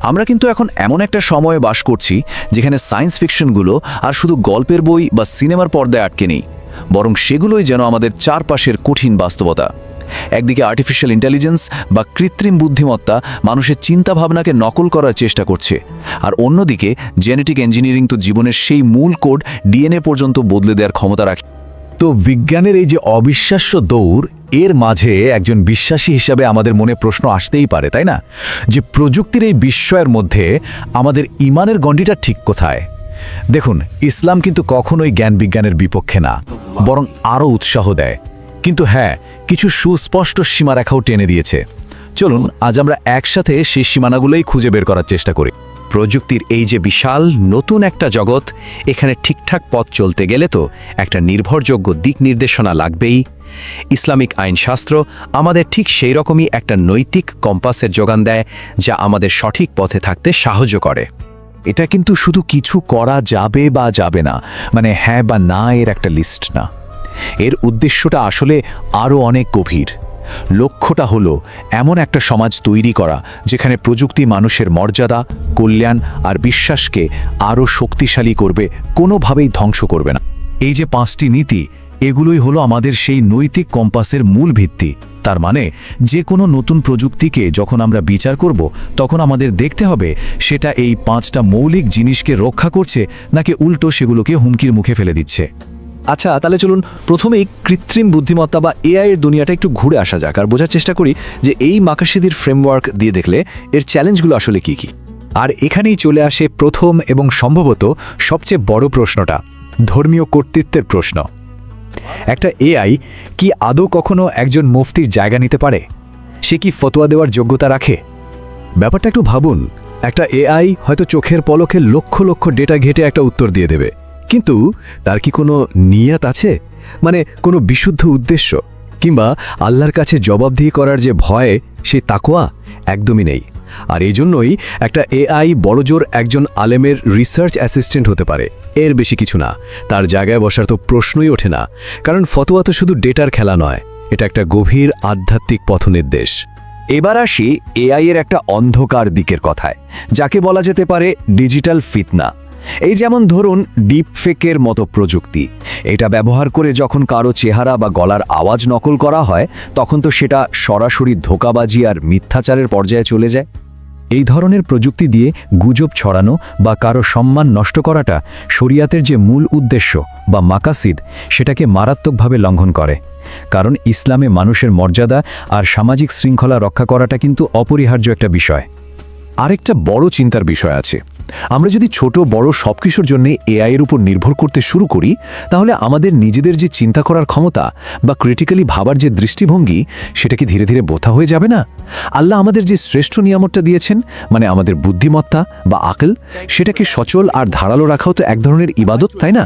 আমরা কিন্তু এখন এমন একটা সময়ে বাস করছি যেখানে সায়েন্স ফিকশনগুলো আর শুধু গল্পের বই বা সিনেমার পর্দায় আটকে নেই, বরং সেগুলোই যেন আমাদের চারপাশের কঠিন বাস্তবতা। একদিকে আর্টিফিশিয়াল ইন্টেলিজেন্স বা কৃত্রিম বুদ্ধিমত্তা মানুষের চিন্তাভাবনাকে নকল করার চেষ্টা করছে, আর অন্যদিকে জেনেটিক ইঞ্জিনিয়ারিং তো জীবনের সেই মূল কোড ডিএনএ পর্যন্ত বদলে দেওয়ার ক্ষমতা রাখে। তো বিজ্ঞানের এই যে অবিশ্বাস্য দৌড়, এর মাঝে একজন বিশ্বাসী হিসাবে আমাদের মনে প্রশ্ন আসতেই পারে, তাই না, যে প্রযুক্তির এই বিস্ময়ের মধ্যে আমাদের ইমানের গণ্ডিটা ঠিক কোথায়? দেখুন, ইসলাম কিন্তু কখনোই জ্ঞান বিজ্ঞানের বিপক্ষে না, বরং আরও উৎসাহ দেয়। কিন্তু হ্যাঁ, কিছু সুস্পষ্ট সীমারেখাও টেনে দিয়েছে। চলুন আজ আমরা একসাথে সেই সীমানাগুলোই খুঁজে বের করার চেষ্টা করি। প্রযুক্তির এই যে বিশাল নতুন একটা জগৎ, এখানে ঠিকঠাক পথ চলতে গেলে তো একটা নির্ভরযোগ্য দিক নির্দেশনা লাগবেই। ইসলামিক আইনশাস্ত্র আমাদের ঠিক সেই রকমই একটা নৈতিক কম্পাসের যোগান দেয়, যা আমাদের সঠিক পথে থাকতে সাহায্য করে। এটা কিন্তু শুধু কিছু করা যাবে বা যাবে না, মানে হ্যাঁ বা না এর একটা লিস্ট না। এর উদ্দেশ্যটা আসলে আরও অনেক গভীর। লক্ষ্যটা হলো এমন একটা সমাজ তৈরি করা যেখানে প্রযুক্তি মানুষের মর্যাদা, কল্যাণ আর বিশ্বাসকে আরও শক্তিশালী করবে, কোনোভাবেই ধ্বংস করবে না। এই যে 5টি নীতি, এগুলোই হলো আমাদের সেই নৈতিক কম্পাসের মূল ভিত্তি। তার মানে যে কোনো নতুন প্রযুক্তিকে যখন আমরা বিচার করব, তখন আমাদের দেখতে হবে সেটা এই 5টা মৌলিক জিনিসকে রক্ষা করছে নাকি উল্টো সেগুলোকে হুমকির মুখে ফেলে দিচ্ছে। আচ্ছা, তাহলে চলুন প্রথমেই কৃত্রিম বুদ্ধিমত্তা বা এআই এর দুনিয়াটা একটু ঘুরে আসা যাক আর বোঝার চেষ্টা করি যে এই মাকাসিদির ফ্রেমওয়ার্ক দিয়ে দেখলে এর চ্যালেঞ্জগুলো আসলে কি কি। আর এখানেই চলে আসে প্রথম এবং সম্ভবত সবচেয়ে বড় প্রশ্নটা, ধর্মীয় কর্তৃত্বের প্রশ্ন। একটা এআই কি আদৌ কখনো একজন মুফতির জায়গা নিতে পারে? সে কি ফতোয়া দেওয়ার যোগ্যতা রাখে? ব্যাপারটা একটু ভাবুন, একটা এআই হয়তো চোখের পলকে লক্ষ লক্ষ ডেটা ঘেটে একটা উত্তর দিয়ে দেবে, কিন্তু তার কি কোনো নিয়ত আছে? মানে কোনো বিশুদ্ধ উদ্দেশ্য কিংবা আল্লাহর কাছে জবাবদিহি করার যে ভয়, সেই তাকওয়া একদমই নেই। আর এই জন্যই একটা এআই বড়জোর একজন আলেমের রিসার্চ অ্যাসিস্ট্যান্ট হতে পারে, এর বেশি কিছু না। তার জায়গায় বসার তো প্রশ্নই ওঠে না, কারণ ফতোয়া তো শুধু ডেটার খেলা নয়, এটা একটা গভীর আধ্যাত্মিক পথনির্দেশ। এবার আসি এআই এর একটা অন্ধকার দিকের কথায়, যাকে বলা যেতে পারে ডিজিটাল ফিতনা। এই যেমন ধরুন ডিপফেকের মতো প্রযুক্তি, এটা ব্যবহার করে যখন কারো চেহারা বা গলার আওয়াজ নকল করা হয়, তখন তো সেটা সরাসরি ধোঁকাবাজি আর মিথ্যাচারের পর্যায়ে চলে যায়। এই ধরনের প্রযুক্তি দিয়ে গুজব ছড়ানো বা কারো সম্মান নষ্ট করাটা শরিয়াতের যে মূল উদ্দেশ্য বা মাকাসিদ, সেটাকে মারাত্মকভাবে লঙ্ঘন করে। কারণ ইসলামে মানুষের মর্যাদা আর সামাজিক শৃঙ্খলা রক্ষা করাটা কিন্তু অপরিহার্য একটা বিষয়। আরেকটা বড় চিন্তার বিষয় আছে, আমরা যদি ছোট বড় সবকিছুর জন্য এআই এর উপর নির্ভর করতে শুরু করি, তাহলে আমাদের নিজেদের যে চিন্তা করার ক্ষমতা বা ক্রিটিক্যালি ভাবার যে দৃষ্টিভঙ্গি, সেটা কি ধীরে ধীরে বোথা হয়ে যাবে না? আল্লাহ আমাদের যে শ্রেষ্ঠ নিয়ামতটা দিয়েছেন, মানে আমাদের বুদ্ধিমত্তা বা আকল, সেটাকে সচল আর ধারালো রাখাও তো এক ধরনের ইবাদত, তাই না?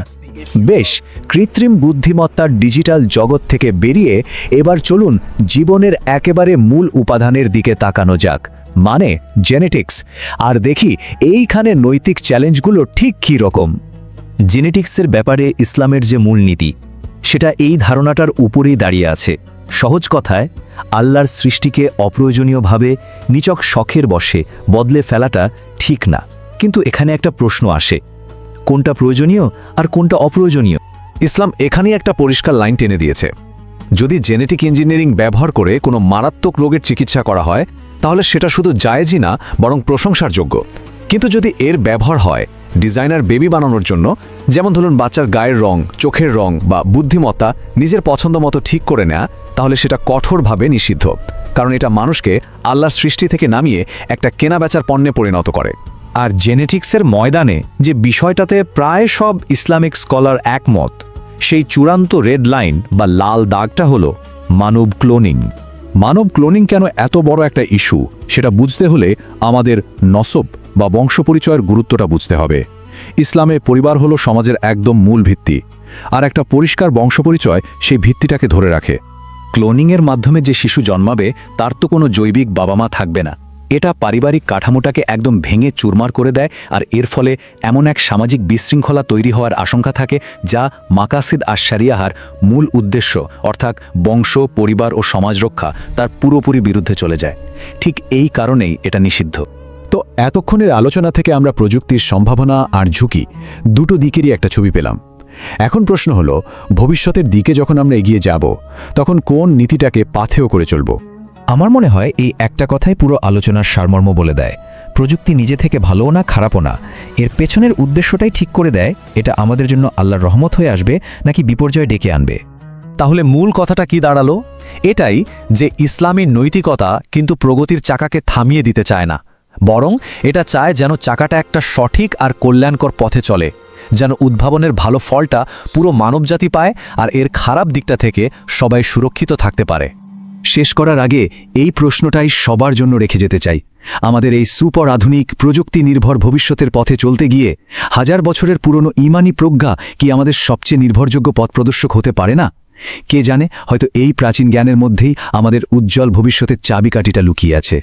বেশ, কৃত্রিম বুদ্ধিমত্তার ডিজিটাল জগৎ থেকে বেরিয়ে এবার চলুন জীবনের একেবারে মূল উপাদানের দিকে তাকানো যাক, মানে জেনেটিক্স, আর দেখি এইখানে নৈতিক চ্যালেঞ্জগুলো ঠিক কী রকম। জেনেটিক্সের ব্যাপারে ইসলামের যে মূলনীতি, সেটা এই ধারণাটার উপরেই দাঁড়িয়ে আছে। সহজ কথায়, আল্লাহর সৃষ্টিকে অপ্রয়োজনীয়ভাবে নিছক শখের বশে বদলে ফেলাটা ঠিক না। কিন্তু এখানে একটা প্রশ্ন আসে, কোনটা প্রয়োজনীয় আর কোনটা অপ্রয়োজনীয়? ইসলাম এখানেই একটা পরিষ্কার লাইন টেনে দিয়েছে। যদি জেনেটিক ইঞ্জিনিয়ারিং ব্যবহার করে কোনো মারাত্মক রোগের চিকিৎসা করা হয়, তাহলে সেটা শুধু জায়েজই না, বরং প্রশংসার যোগ্য। কিন্তু যদি এর ব্যবহার হয় ডিজাইনার বেবি বানানোর জন্য, যেমন ধরুন বাচ্চার গায়ের রং, চোখের রং বা বুদ্ধিমত্তা নিজের পছন্দ মতো ঠিক করে নেয়া, তাহলে সেটা কঠোরভাবে নিষিদ্ধ। কারণ এটা মানুষকে আল্লাহর সৃষ্টি থেকে নামিয়ে একটা কেনাবেচার পণ্যে পরিণত করে। আর জেনেটিক্সের ময়দানে যে বিষয়টাতে প্রায় সব ইসলামিক স্কলার একমত, সেই চূড়ান্ত রেড লাইন বা লাল দাগটা হলো মানব ক্লোনিং। মানব ক্লোনিং কেন এত বড় একটা ইস্যু, সেটা বুঝতে হলে আমাদের নসব বা বংশপরিচয়ের গুরুত্বটা বুঝতে হবে। ইসলামে পরিবার হলো সমাজের একদম মূল ভিত্তি, আর একটা পরিষ্কার বংশপরিচয় সেই ভিত্তিটাকে ধরে রাখে। ক্লোনিংয়ের মাধ্যমে যে শিশু জন্মাবে, তার তো কোনো জৈবিক বাবা মা থাকবে না। এটা পারিবারিক কাঠামোটাকে একদম ভেঙে চুরমার করে দেয়, আর এর ফলে এমন এক সামাজিক বিশৃঙ্খলা তৈরি হওয়ার আশঙ্কা থাকে, যা মাকাসিদ আশ-শারিয়াহার মূল উদ্দেশ্য, অর্থাৎ বংশ, পরিবার ও সমাজ রক্ষা, তার পুরোপুরি বিরুদ্ধে চলে যায়। ঠিক এই কারণেই এটা নিষিদ্ধ। তো এতক্ষণের আলোচনা থেকে আমরা প্রযুক্তির সম্ভাবনা আর ঝুঁকি দুটো দিকেরই একটা ছবি পেলাম। এখন প্রশ্ন হলো, ভবিষ্যতের দিকে যখন আমরা এগিয়ে যাব, তখন কোন নীতিটাকে পাথেয় করে চলব? আমার মনে হয় এই একটা কথাই পুরো আলোচনার সারমর্ম বলে দেয়। প্রযুক্তি নিজে থেকে ভালোও না খারাপও না, এর পেছনের উদ্দেশ্যটাই ঠিক করে দেয় এটা আমাদের জন্য আল্লাহর রহমত হয়ে আসবে নাকি বিপর্যয় ডেকে আনবে। তাহলে মূল কথাটা কি দাঁড়ালো? এটাই যে ইসলামী নৈতিকতা কিন্তু প্রগতির চাকাকে থামিয়ে দিতে চায় না, বরং এটা চায় যেন চাকাটা একটা সঠিক আর কল্যাণকর পথে চলে, যেন উদ্ভাবনের ভালো ফলটা পুরো মানবজাতি পায় আর এর খারাপ দিকটা থেকে সবাই সুরক্ষিত থাকতে পারে। শেষ করার আগে এই প্রশ্নটাই সবার জন্য রেখে যেতে চাই। আমাদের এই সুপার আধুনিক প্রযুক্তি নির্ভর ভবিষ্যতের পথে চলতে গিয়ে 1000 বছরের পুরনো ঈমানি প্রজ্ঞা কি আমাদের সবচেয়ে নির্ভরযোগ্য পথ প্রদর্শক হতে পারে না? কে জানে, হয়তো এই প্রাচীন জ্ঞানের মধ্যেই আমাদের উজ্জ্বল ভবিষ্যতের চাবিকাঠিটা লুকিয়ে আছে।